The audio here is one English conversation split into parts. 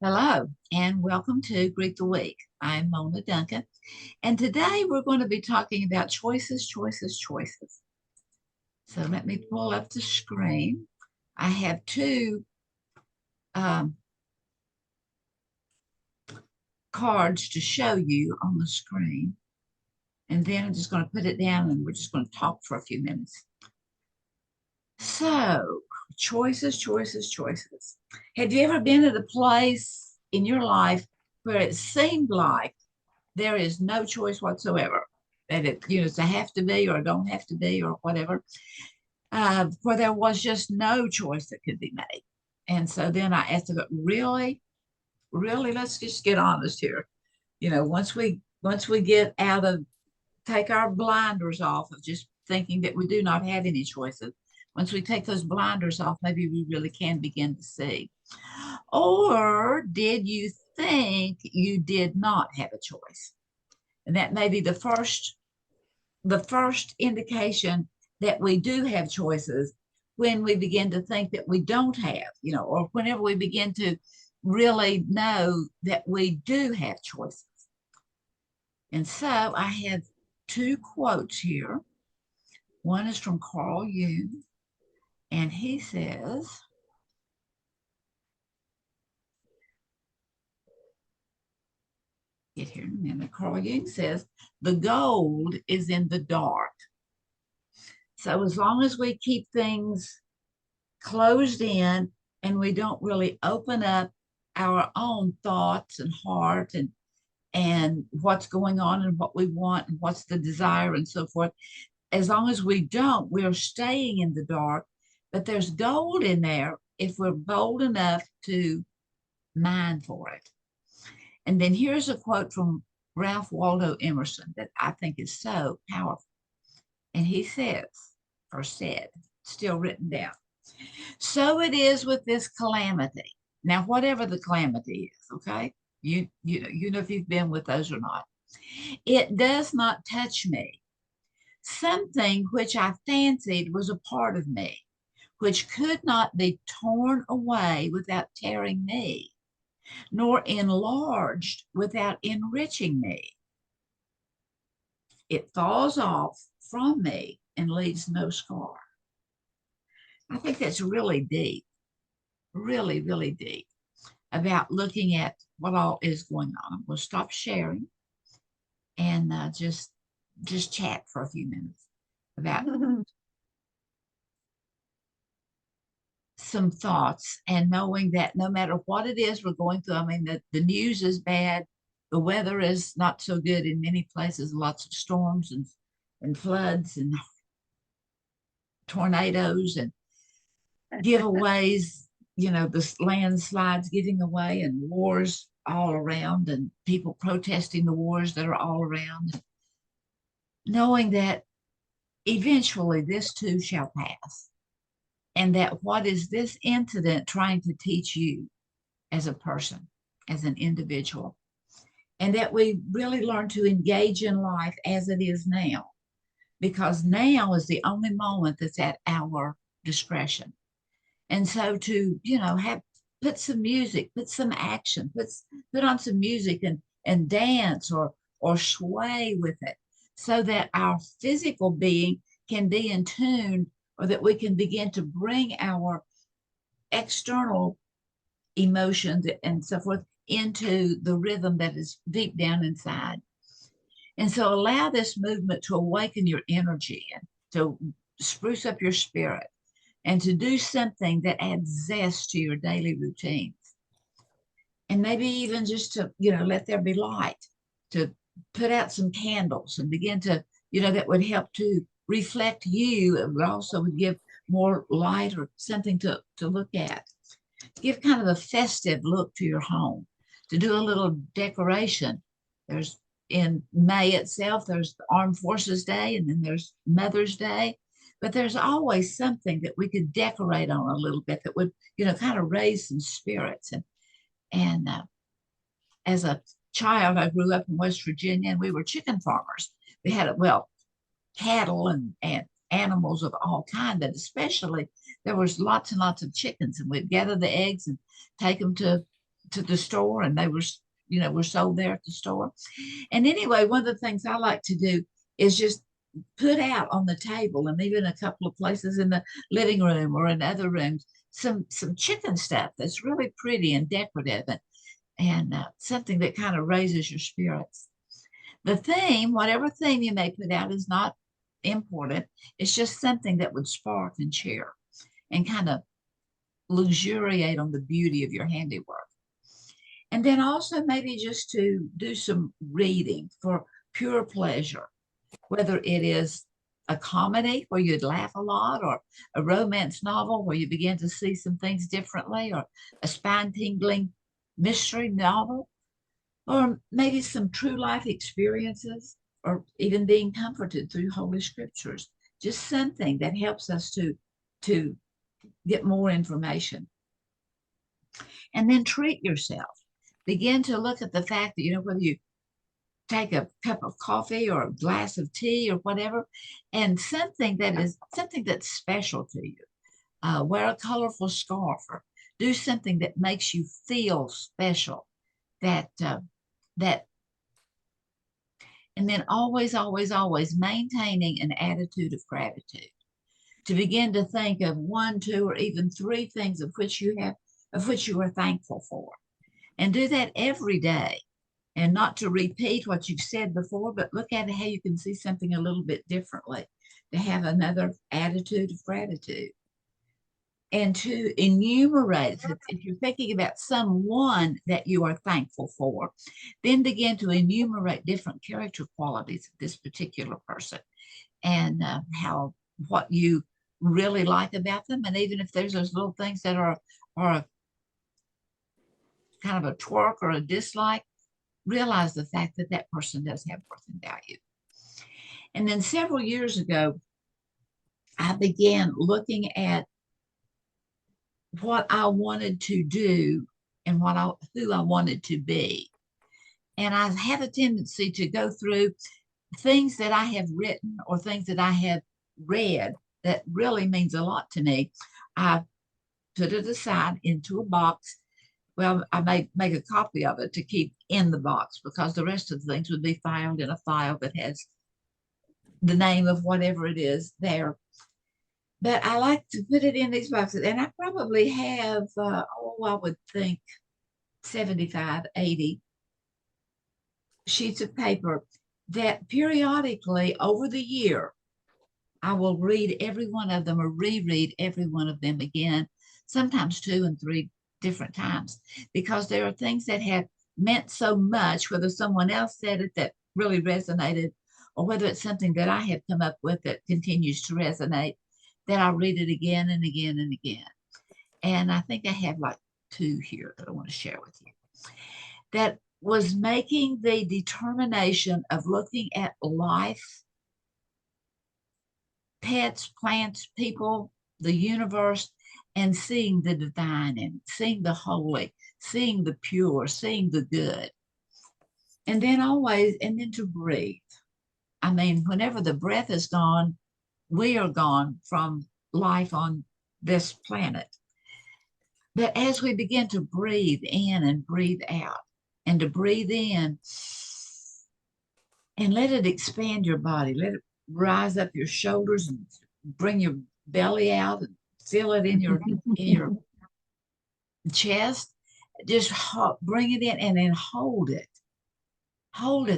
Hello, and welcome to Greet the Week. I'm Mona Duncan, and today we're going to be talking about choices, choices, choices. So let me pull up the screen. I have two um, cards to show you on the screen, and then I'm just going to put it down and we're just going to talk for a few minutes. So, choices, choices, choices. Have you ever been at a place in your life where it seemed like there is no choice whatsoever? That it's a have to be or don't have to be or whatever, where there was just no choice that could be made. And so then I asked her, really, really, let's just get honest here. Once we get out of take our blinders off of just thinking that we do not have any choices. Once we take those blinders off, maybe we really can begin to see. Or did you think you did not have a choice? And that may be the first indication that we do have choices, when we begin to think that we don't have, or whenever we begin to really know that we do have choices. And so I have two quotes here. One is from Carl Jung, and he says, get here in a minute. Carl Jung says, the gold is in the dark. So as long as we keep things closed in and we don't really open up our own thoughts and heart and what's going on and what we want and what's the desire and so forth, as long as we don't, we're staying in the dark. But there's gold in there if we're bold enough to mine for it. And then here's a quote from Ralph Waldo Emerson that I think is so powerful. And he says, or said, still written down, so it is with this calamity. Now, whatever the calamity is, okay? You know if you've been with those or not. It does not touch me. Something which I fancied was a part of me, which could not be torn away without tearing me, nor enlarged without enriching me. It falls off from me and leaves no scar. I think that's really deep, really, really deep, about looking at what all is going on. We'll stop sharing and just chat for a few minutes about some thoughts, and knowing that no matter what it is we're going through, I mean, the news is bad, the weather is not so good in many places, lots of storms and floods and tornadoes and giveaways, the landslides giving away and wars all around and people protesting the wars that are all around, knowing that eventually this too shall pass. And that what is this incident trying to teach you as a person, as an individual? And that we really learn to engage in life as it is now, because now is the only moment that's at our discretion. And so to, have put some music, put some action, put on some music and dance or sway with it, so that our physical being can be in tune, or that we can begin to bring our external emotions and so forth into the rhythm that is deep down inside. And so allow this movement to awaken your energy and to spruce up your spirit and to do something that adds zest to your daily routines. And maybe even just to, let there be light, to put out some candles and begin to, that would help to reflect you. It would also would give more light or something to look at. Give kind of a festive look to your home, to do a little decoration. There's in May itself, there's the Armed Forces Day, and then there's Mother's Day. But there's always something that we could decorate on a little bit that would, kind of raise some spirits. And as a child, I grew up in West Virginia, and we were chicken farmers. We had, well, cattle and animals of all kind, but especially there was lots and lots of chickens, and we'd gather the eggs and take them to to the store, and they were, were sold there at the store. And anyway, one of the things I like to do is just put out on the table, and even a couple of places in the living room or in other rooms, some chicken stuff that's really pretty and decorative, and something that kind of raises your spirits. The theme, whatever theme you may put out, is not important. It's just something that would spark and cheer and kind of luxuriate on the beauty of your handiwork. And then also maybe just to do some reading for pure pleasure, whether it is a comedy where you'd laugh a lot, or a romance novel where you begin to see some things differently, or a spine-tingling mystery novel, or maybe some true life experiences, or even being comforted through Holy Scriptures. Just something that helps us to get more information. And then treat yourself. Begin to look at the fact that, whether you take a cup of coffee or a glass of tea or whatever, and something that's special to you. Wear a colorful scarf, or do something that makes you feel special. That and then always, always, always maintaining an attitude of gratitude. To begin to think of 1, 2, or even 3 things of which you are thankful for, and do that every day. And not to repeat what you've said before, but look at how you can see something a little bit differently, to have another attitude of gratitude. And to enumerate, if you're thinking about someone that you are thankful for, then begin to enumerate different character qualities of this particular person, and what you really like about them. And even if there's those little things that are kind of a twerk or a dislike, realize the fact that that person does have worth and value. And then several years ago, I began looking at what I wanted to do and who I wanted to be. And I have a tendency to go through things that I have written or things that I have read that really means a lot to me. I put it aside into a box. Well, I may make a copy of it to keep in the box, because the rest of the things would be filed in a file that has the name of whatever it is there. But I like to put it in these boxes, and I probably have, I would think 75, 80 sheets of paper that periodically over the year, I will read every one of them or reread every one of them again, sometimes 2 and 3 different times, because there are things that have meant so much, whether someone else said it that really resonated, or whether it's something that I have come up with that continues to resonate, that I'll read it again and again and again. And I think I have like 2 here that I want to share with you. That was making the determination of looking at life, pets, plants, people, the universe, and seeing the divine in it, seeing the holy, seeing the pure, seeing the good. And then to breathe. I mean, whenever the breath is gone, we are gone from life on this planet. But as we begin to breathe in and breathe out, and to breathe in and let it expand your body, let it rise up your shoulders and bring your belly out and feel it in your chest. Just bring it in, and then hold it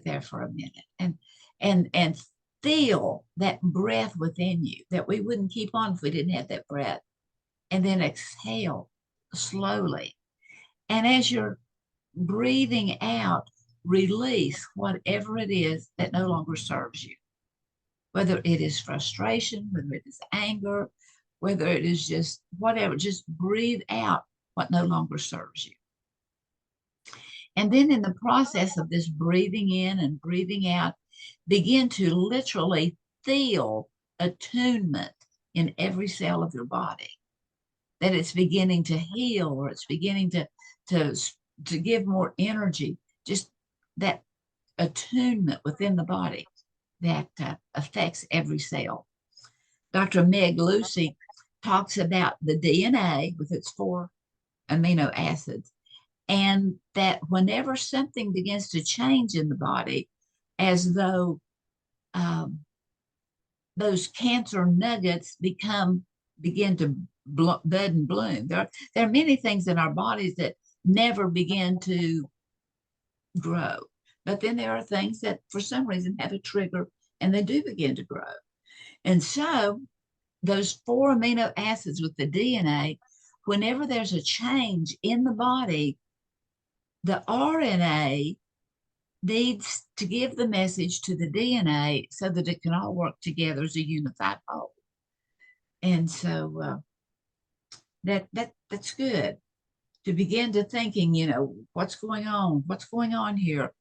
there for a minute, and feel that breath within you, that we wouldn't keep on if we didn't have that breath. And then exhale slowly, and as you're breathing out, release whatever it is that no longer serves you, whether it is frustration, whether it is anger, whether it is just whatever. Just breathe out what no longer serves you. And then in the process of this breathing in and breathing out, begin to literally feel attunement in every cell of your body, that it's beginning to heal, or it's beginning to give more energy, just that attunement within the body that affects every cell. Dr. Meg Lucy talks about the DNA with its 4 amino acids, And that whenever something begins to change in the body, as though those cancer nuggets begin to bud and bloom. There are many things in our bodies that never begin to grow, but then there are things that for some reason have a trigger and they do begin to grow. And so those 4 amino acids with the DNA, whenever there's a change in the body, the RNA needs to give the message to the DNA so that it can all work together as a unified whole. And so that's good to begin to thinking, what's going on here,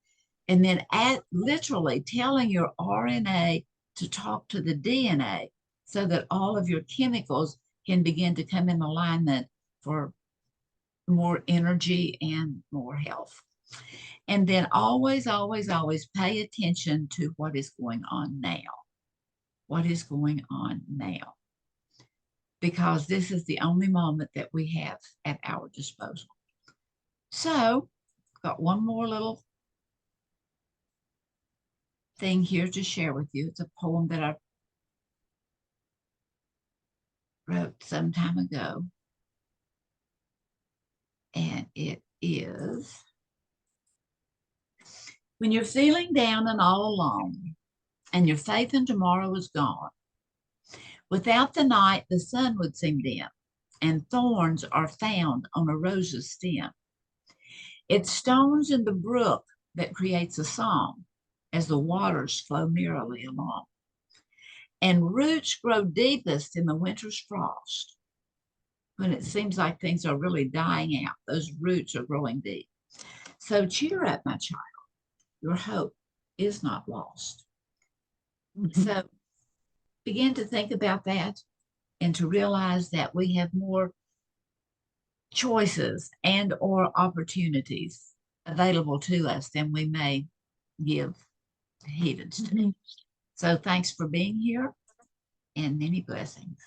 and then literally telling your RNA to talk to the DNA so that all of your chemicals can begin to come in alignment for more energy and more health. And then always, always, always pay attention to what is going on now. What is going on now? Because this is the only moment that we have at our disposal. So, got one more little thing here to share with you. It's a poem that I wrote some time ago. And it is, when you're feeling down and all alone, and your faith in tomorrow is gone, without the night, the sun would seem dim, and thorns are found on a rose's stem. It's stones in the brook that creates a song as the waters flow merrily along. And roots grow deepest in the winter's frost. When it seems like things are really dying out, those roots are growing deep. So cheer up, my child. Your hope is not lost. So begin to think about that and to realize that we have more choices and or opportunities available to us than we may give heed to. So thanks for being here and many blessings.